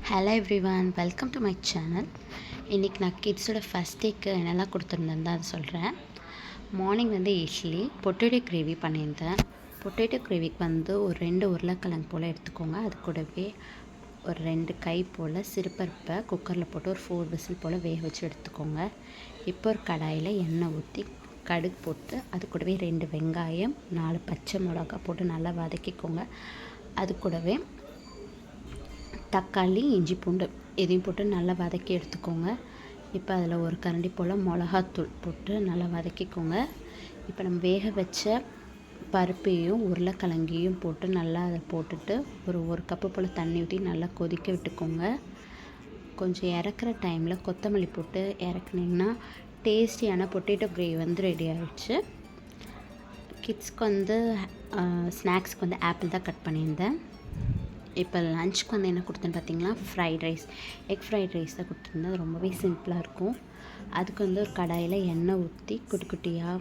Hello everyone, welcome to my channel. இன்றைக்கி நான் கிட்ஸோட first டேக்கு என்னெல்லாம் கொடுத்துருந்தேன் தான் அதை சொல்கிறேன். மார்னிங் இட்லி பொட்டேட்டோ கிரேவி பண்ணியிருந்தேன். பொட்டேட்டோ கிரேவிக்கு ஒரு 2 உருளைக்கிழங்கு போல் எடுத்துக்கோங்க. அது கூடவே ஒரு 2 கை போல் சிறுபருப்பை குக்கரில் போட்டு ஒரு 4 விசில் போல் வேக வச்சு எடுத்துக்கோங்க. இப்போ ஒரு கடாயில் எண்ணெய் ஊற்றி கடுகு போட்டு அது கூடவே 2 வெங்காயம் 4 பச்சை மிளகாய் போட்டு நல்லா வதக்கிக்கோங்க. அது கூடவே தக்காளி, இஞ்சி, பூண்டு இதையும் போட்டு நல்லா வதக்கி எடுத்துக்கோங்க. இப்போ அதில் ஒரு கரண்டி போல் மிளகாத்தூள் போட்டு நல்லா வதக்கிக்கோங்க. இப்போ நம்ம வேக வச்ச பருப்பையும் உருளைக்கிழங்கையும் போட்டு நல்லா அதை போட்டுட்டு ஒரு கப்பு போல் தண்ணி ஊற்றி நல்லா கொதிக்க விட்டுக்கோங்க. கொஞ்சம் இறக்குற டைமில் கொத்தமல்லி போட்டு இறக்குனிங்கன்னா டேஸ்டியான பொட்டேட்டோ கிரேவி ரெடி ஆகிடுச்சு. கிட்ஸ்க்கு ஸ்நாக்ஸ்க்கு ஆப்பிள் தான் கட் பண்ணியிருந்தேன். இப்போ லஞ்சுக்கு என்ன கொடுத்தேன்னு பார்த்தீங்கன்னா எக் ஃப்ரைட் ரைஸ் தான் கொடுத்துருந்தேன். அது ரொம்பவே சிம்பிளாக இருக்கும். அதுக்கு ஒரு கடாயில் எண்ணெய் ஊற்றி குட்டி குட்டியாக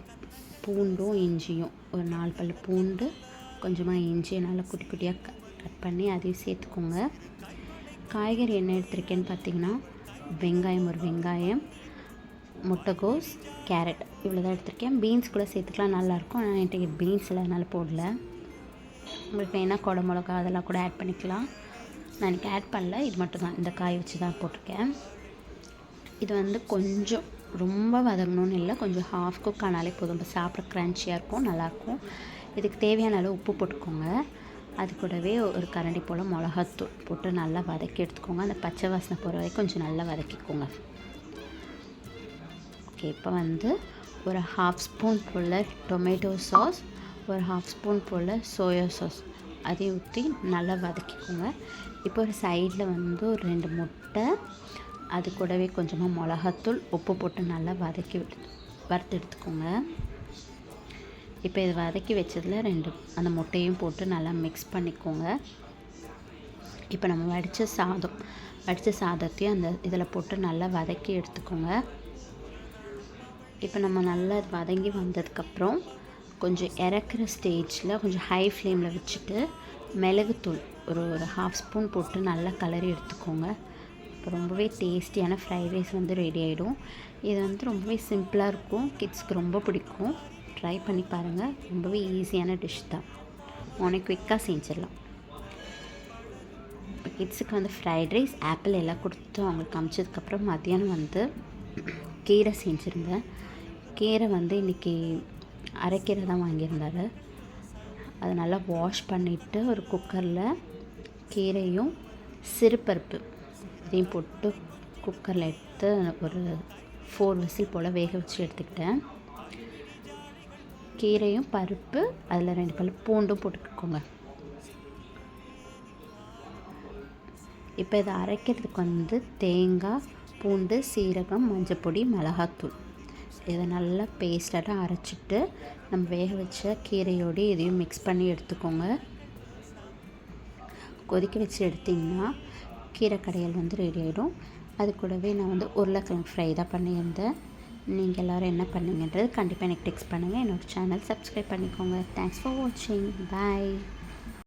பூண்டும் இஞ்சியும் ஒரு 4 பல் பூண்டு கொஞ்சமாக இஞ்சியை நல்லா குட்டி குட்டியாக கட் பண்ணி அதையும் சேர்த்துக்கோங்க. காய்கறி என்ன எடுத்திருக்கேன்னு பார்த்தீங்கன்னா ஒரு வெங்காயம், முட்டைகோஸ், கேரட் இவ்வளோ தான் எடுத்திருக்கேன். பீன்ஸ் கூட சேர்த்துக்கலாம், நல்லாயிருக்கும். ஆனால் என்கிட்ட பீன்ஸ் இல்லை, அதனால் போடல. உங்களுக்கு வேணால் குடை மிளகா அதெல்லாம் கூட ஆட் பண்ணிக்கலாம். நான் இன்றைக்கி ஆட் பண்ணல, இது மட்டும் தான், இந்த காய் வச்சு தான் போட்டிருக்கேன். இது கொஞ்சம் ரொம்ப வதங்கணும்னு இல்லை, கொஞ்சம் ஹாஃப் குக் ஆனாலே போதும். இப்போ சாப்பிட க்ரன்ச்சியாக இருக்கும், நல்லாயிருக்கும். இதுக்கு தேவையான அளவு உப்பு போட்டுக்கோங்க. அது கூடவே ஒரு கரண்டி போல் மிளகாத்தூள் போட்டு நல்லா வதக்கி எடுத்துக்கோங்க. அந்த பச்சை வாசனை போகிற வரைக்கும் கொஞ்சம் நல்லா வதக்கிக்கோங்க. ஓகே, இப்போ ஒரு 1/2 ஸ்பூன் போல் டொமேட்டோ சாஸ், ஒரு 1/2 ஸ்பூன் போல் சோயா சாஸ் அதையும் ஊற்றி நல்லா வதக்கிக்கோங்க. இப்போ ஒரு சைடில் ஒரு 2 முட்டை, அது கூடவே கொஞ்சமாக மிளகாத்தூள் உப்பு போட்டு நல்லா வறுத்து எடுத்துக்கோங்க. இப்போ இது வதக்கி வச்சதில் அந்த முட்டையும் போட்டு நல்லா மிக்ஸ் பண்ணிக்கோங்க. இப்போ நம்ம வடித்த சாதத்தையும் இதில் போட்டு நல்லா வதக்கி எடுத்துக்கோங்க. இப்போ நம்ம நல்லா வதங்கி வந்ததுக்கப்புறம் கொஞ்சம் இறக்குற ஸ்டேஜில் கொஞ்சம் ஹை ஃப்ளேமில் வச்சுட்டு மிளகுத்தூள் ஒரு 1/2 ஸ்பூன் போட்டு நல்லா கலரி எடுத்துக்கோங்க. இப்போ ரொம்பவே டேஸ்டியான ஃப்ரைட் ரைஸ் ரெடி ஆகிடும். இது ரொம்பவே சிம்பிளாக இருக்கும், கிட்ஸ்க்கு ரொம்ப பிடிக்கும். ட்ரை பண்ணி பாருங்கள், ரொம்பவே ஈஸியான டிஷ் தான். உனக்கு குயிக்காக செஞ்சிடலாம். இப்போ கிட்ஸுக்கு ஃப்ரைட் ரைஸ் ஆப்பிள் எல்லாம் கொடுத்து அவங்களுக்கு அமிச்சதுக்கப்புறம் மத்தியானம் கீரை செஞ்சுருந்தேன். கீரை இன்றைக்கி அரைக்கீரை தான் வாங்கியிருந்தார். அதை நல்லா வாஷ் பண்ணிவிட்டு ஒரு குக்கரில் கீரையும் சிறுபருப்பு இதையும் போட்டு குக்கரில் எடுத்து ஒரு 4 விசில் போல் வேக வச்சு எடுத்துக்கிட்டேன். கீரையும் பருப்பு அதில் 2 பல் பூண்டும் போட்டுக்கோங்க. இப்போ இதை அரைக்கிறதுக்கு தேங்காய், பூண்டு, சீரகம், மஞ்சப்பொடி, மிளகாத்தூள் இதை நல்லா பேஸ்ட்டாக அரைச்சிட்டு நம்ம வேக வச்ச கீரையோடு இதையும் மிக்ஸ் பண்ணி எடுத்துக்கோங்க. கொதிக்க வச்சு எடுத்திங்கன்னா கீரை கடையல் ரெடி ஆகிடும். அது கூடவே நான் உருளைக்கிழங்கு ஃப்ரை தான் பண்ணியிருந்தேன். நீங்கள் எல்லோரும் என்ன பண்ணீங்கன்றது கண்டிப்பாக எனக்கு டெக்ஸ்ட் பண்ணுங்கள். என்னோடய சேனல் சப்ஸ்கிரைப் பண்ணிக்கோங்க. தேங்க்ஸ் ஃபார் வாட்சிங். பாய்.